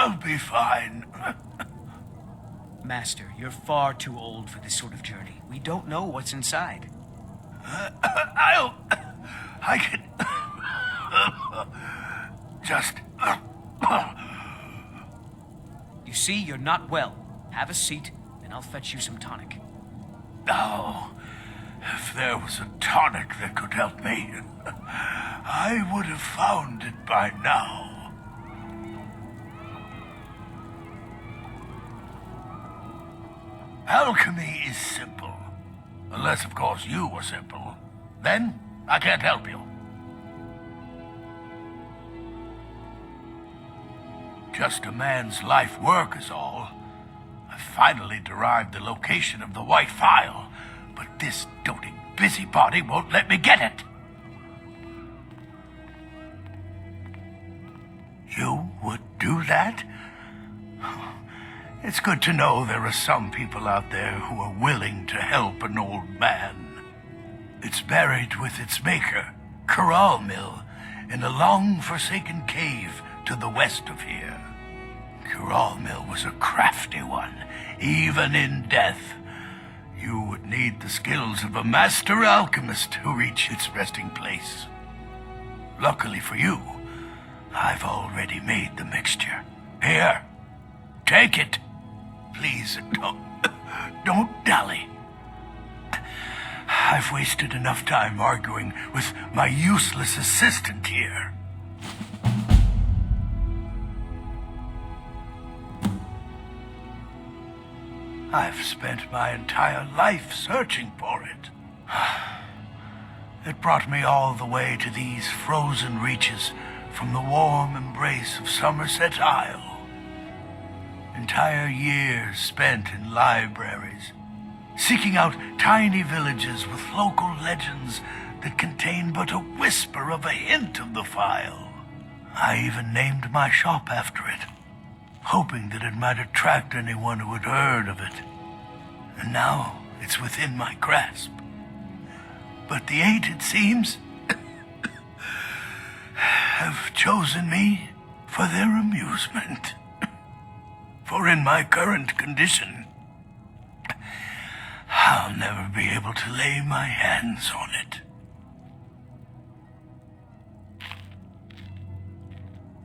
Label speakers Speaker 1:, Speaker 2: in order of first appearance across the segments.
Speaker 1: I'll be fine.
Speaker 2: Master, you're far too old for this sort of journey. We don't know what's inside.
Speaker 1: I can... just...
Speaker 2: You see, you're not well. Have a seat, and I'll fetch you some tonic.
Speaker 1: Oh, if there was a tonic that could help me, I would have found it by now. Alchemy is simple. Unless, of course, you were simple. Then, I can't help you. Just a man's life work is all. I finally derived the location of the White Phial, but this doting busybody won't let me get it. You would do that? It's good to know there are some people out there who are willing to help an old man. It's buried with its maker, Curalmil, in a long-forsaken cave to the west of here. Curalmil was a crafty one, even in death. You would need the skills of a master alchemist to reach its resting place. Luckily for you, I've already made the mixture. Here, take it. Please, don't dally. I've wasted enough time arguing with my useless assistant here. I've spent my entire life searching for it. It brought me all the way to these frozen reaches from the warm embrace of Somerset Isle. Entire years spent in libraries, seeking out tiny villages with local legends that contain but a whisper of a hint of the phial. I even named my shop after it, hoping that it might attract anyone who had heard of it. And now it's within my grasp. But the eight, it seems, have chosen me for their amusement. For in my current condition, I'll never be able to lay my hands on it.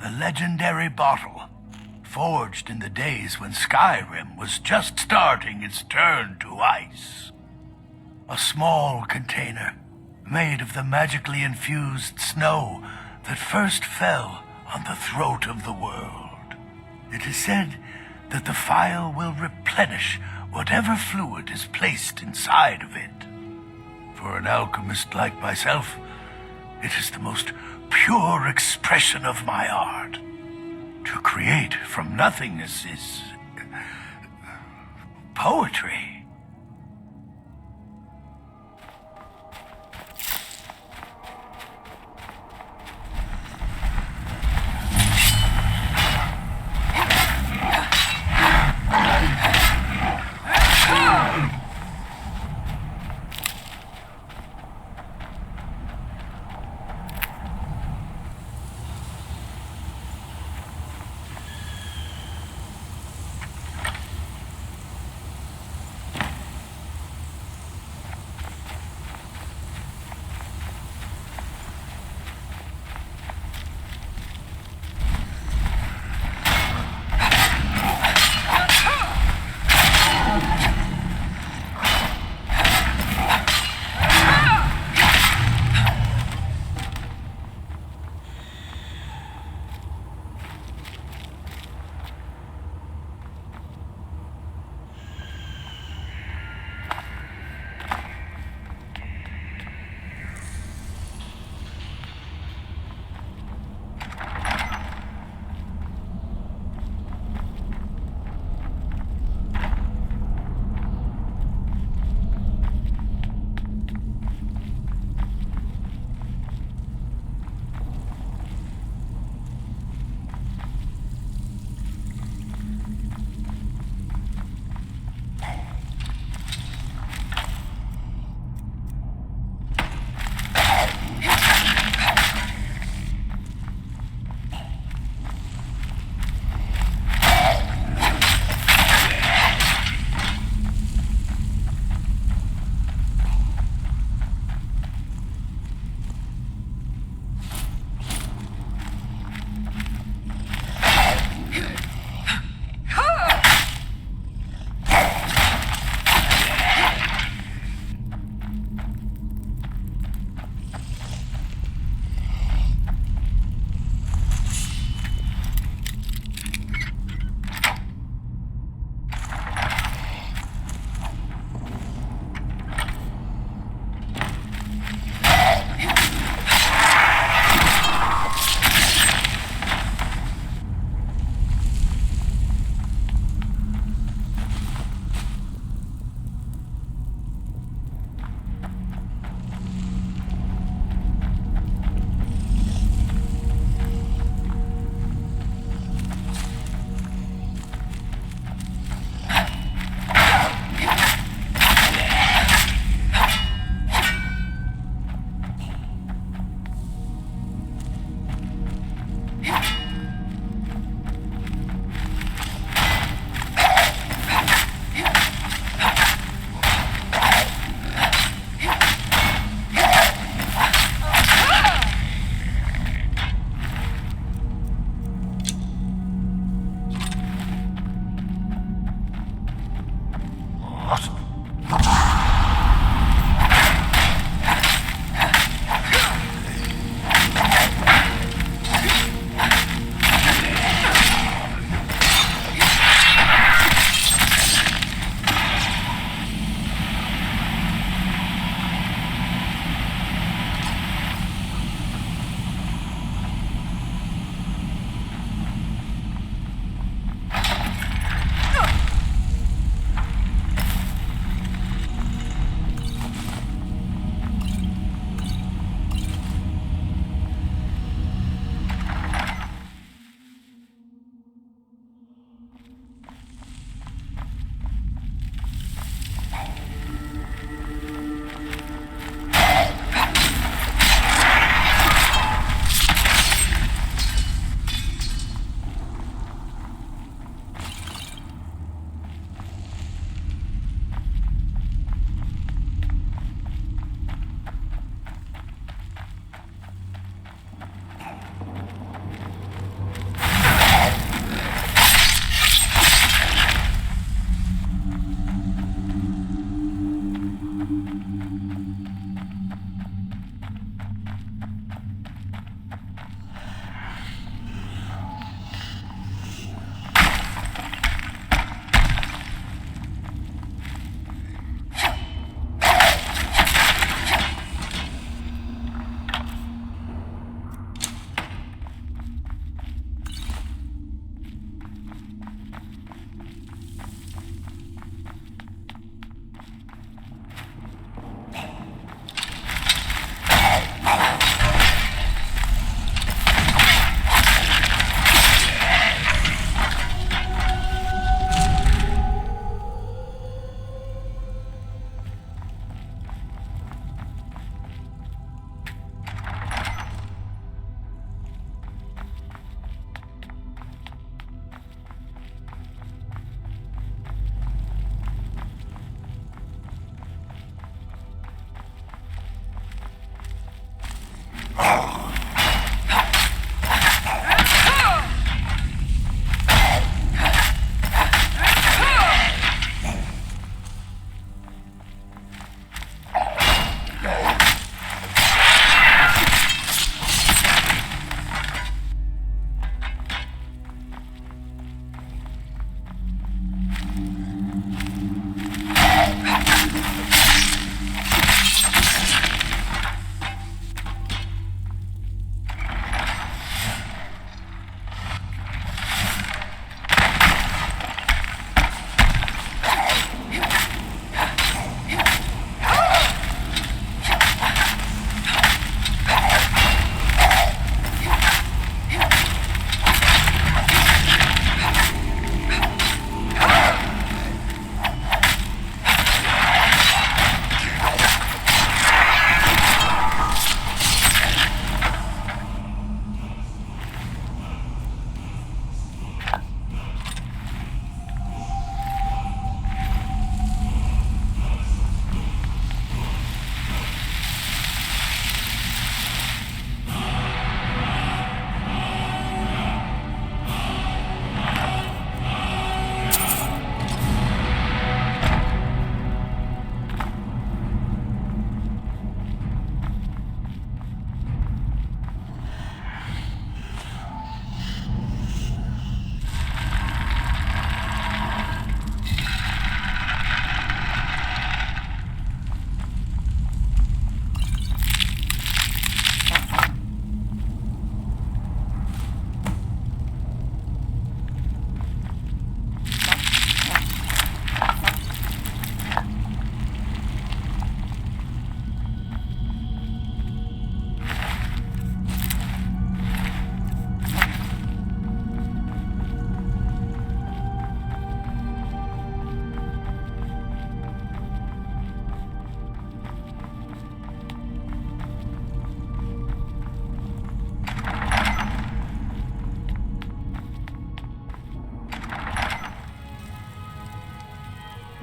Speaker 1: The legendary bottle, forged in the days when Skyrim was just starting its turn to ice. A small container made of the magically infused snow that first fell on the throat of the world. It is said that the phial will replenish whatever fluid is placed inside of it. For an alchemist like myself, it is the most pure expression of my art. To create from nothingness is poetry.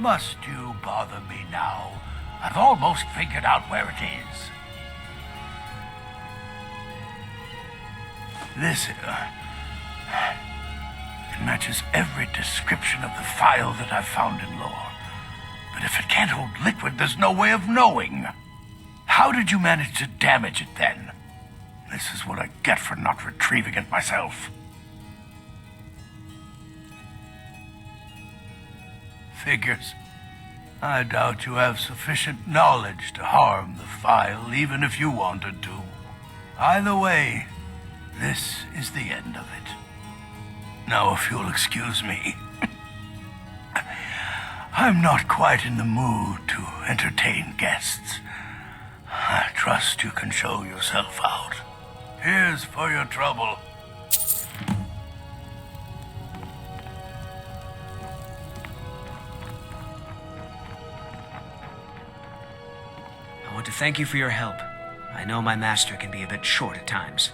Speaker 1: Must you bother me now? I've almost figured out where it is. This, it matches every description of the phial that I've found in lore. But if it can't hold liquid, there's no way of knowing. How did you manage to damage it then? This is what I get for not retrieving it myself. Figures. I doubt you have sufficient knowledge to harm the phial, even if you wanted to. Either way, this is the end of it. Now, if you'll excuse me, I'm not quite in the mood to entertain guests. I trust you can show yourself out. Here's for your trouble.
Speaker 2: I want to thank you for your help. I know my master can be a bit short at times.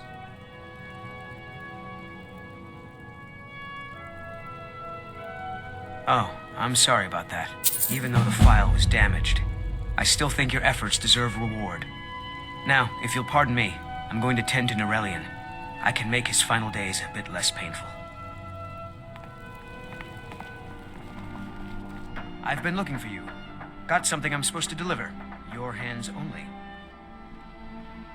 Speaker 2: Oh, I'm sorry about that. Even though the phial was damaged, I still think your efforts deserve reward. Now, if you'll pardon me, I'm going to tend to Norelian. I can make his final days a bit less painful. I've been looking for you. Got something I'm supposed to deliver. Your hands only.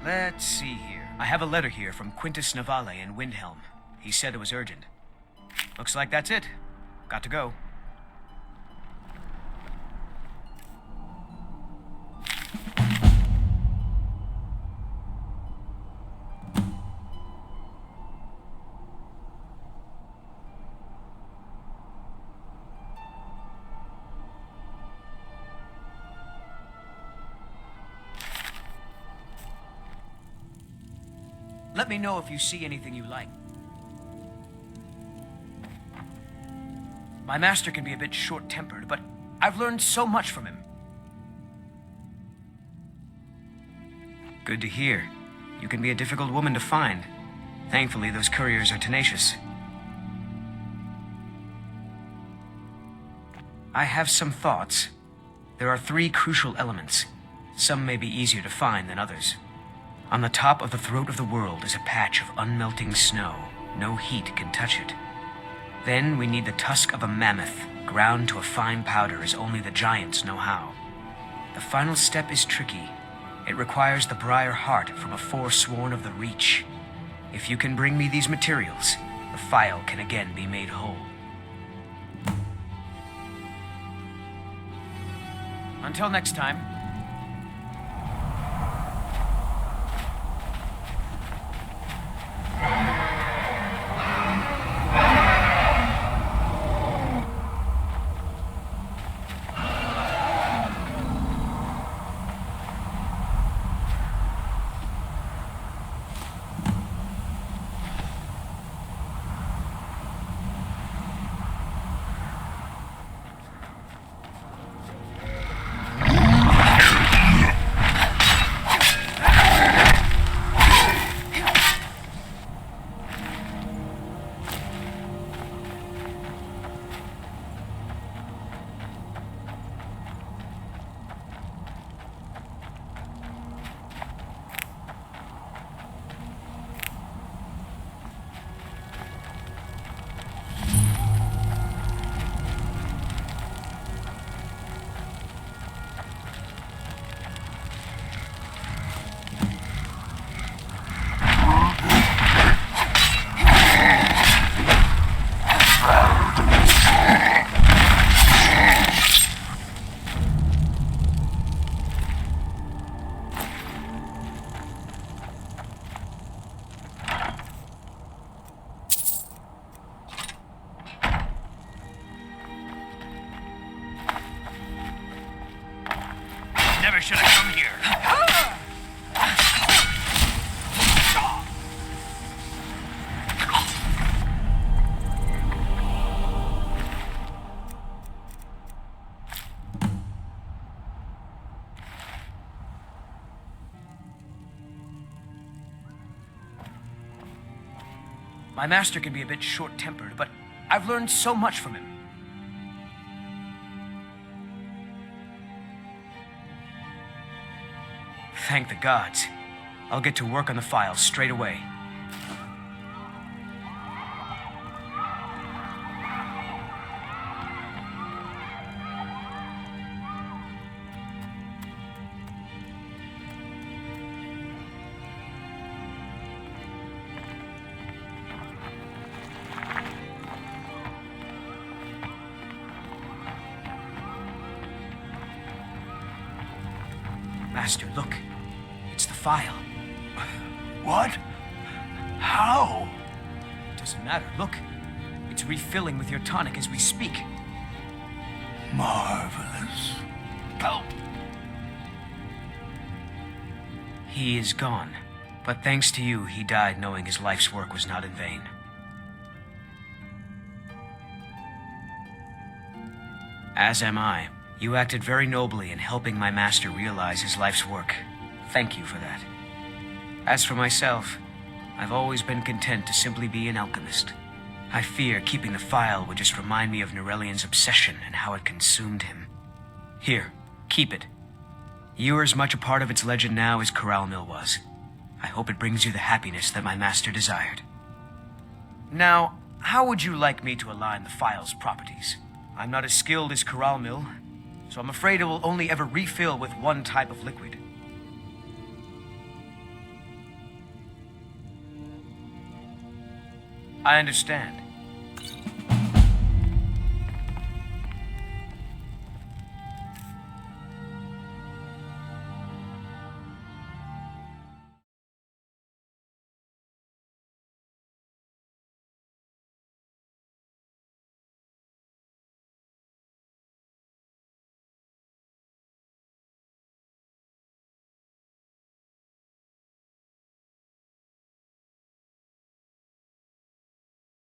Speaker 2: Let's see here. I have a letter here from Quintus Navale in Windhelm. He said it was urgent. Looks like that's it. Got to go. Let me know if you see anything you like. My master can be a bit short-tempered, but I've learned so much from him. Good to hear. You can be a difficult woman to find. Thankfully, those couriers are tenacious. I have some thoughts. There are 3 crucial elements. Some may be easier to find than others. On the top of the throat of the world is a patch of unmelting snow. No heat can touch it. Then we need the tusk of a mammoth, ground to a fine powder as only the giants know how. The final step is tricky. It requires the briar heart from a Forsworn of the Reach. If you can bring me these materials, the phial can again be made whole. Until next time. Never should have come here. My master can be a bit short-tempered, but I've learned so much from him. Thank the gods. I'll get to work on the files straight away. Master, look. It's the file.
Speaker 1: What? How?
Speaker 2: Doesn't matter. Look. It's refilling with your tonic as we speak.
Speaker 1: Marvelous. Oh.
Speaker 2: He is gone. But thanks to you, he died knowing his life's work was not in vain. As am I. You acted very nobly in helping my master realize his life's work. Thank you for that. As for myself, I've always been content to simply be an alchemist. I fear keeping the file would just remind me of Nerelian's obsession and how it consumed him. Here, keep it. You are as much a part of its legend now as Curalmil was. I hope it brings you the happiness that my master desired. Now, how would you like me to align the file's properties? I'm not as skilled as Curalmil, so I'm afraid it will only ever refill with one type of liquid. I understand.